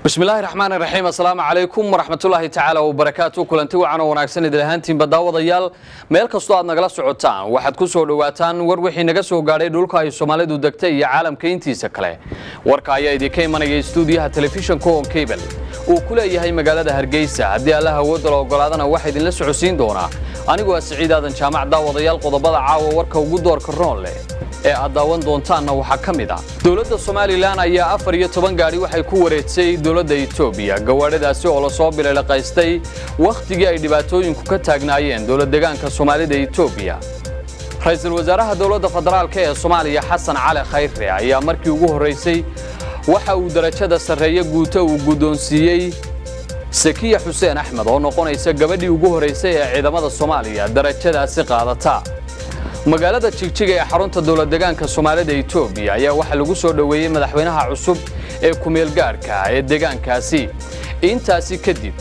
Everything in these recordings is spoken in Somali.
بسم الله الرحمن الرحيم السلام عليكم ورحمة الله تعالى وبركاته كلنتي وعنا وناكسن دلهانتين بداوضيال meel kasto aad nagala socotaan waxaad ku soo dhawaataan war wixii naga soo gaaray dhulka ay Soomaalidu degtay iyo caalamka intiisa kale warka ayaa idinka imanaya stuudiyaha telefishinka on cable oo ku leeyahay magaalada Hargeysa hadii Allah wada la ogolaadana waxa idin la socodsiin doona anigu Saciid Aadan Jaamac daawadayaal qodobada caawa warka ugu doorka roon leh ee aad daawan doontaan waxa kamid ah dawladda Soomaaliland ayaa 14 gaari waxay ku wareegsay dawladda Itoobiya gawaadhidaasi oo la soo bilaaqaystay waqtigii ay dhibaatooyinku ka taagnaayeen dawladda deegaanka Soomaalida Itoobiya ra'iisul wasaaraha dawladda federaalka ee Soomaaliya Xasan Cali Khayre ayaa markii ugu horeysay waxa uu darajada sareeya guuta uu gudoonsiiyay Sakiya Xuseen Axmed oo noqonaysa gabadhii ugu horeysay ee ciidamada Soomaaliya darajadaasi qaadata magaalada Jigjiga ee xarunta dawladda deegaanka Soomaalida Itoobiya ayaa waxa lagu soo dhaweeyay madaxweynaha cusub ee ku meel gaarka ee deegaankaasi intaasi kadib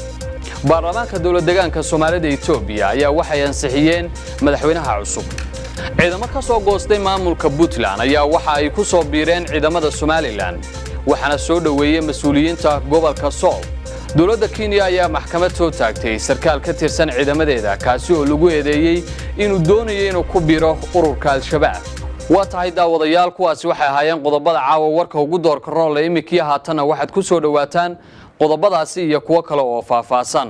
baarlamaanka dawladda deegaanka Soomaalida Itoobiya ayaa waxay ansixiyeen madaxweynaha cusub ciidamo ka soo goostay maamulka Puntland ayaa waxa ay ku soo biireen ciidamada Somaliland waxana soo dhaweeyay mas'uuliyiinta gobolka Sool dawladda Kenya ayaa maxkamad soo taagtay sarkaal ka tirsan ciidamadeeda kaasi oo lagu eedeeyay inuu doonayo inuu ku biiro ururka Al-Shabaab waa tahay daawadayaal kuwaasi waxay ahaayeen qodobada caawa warka ugu doorka roon leh imikii haatana waxaad ku soo dhawaataan qodobadaasi iyo kuwa kale oo faahfaahsan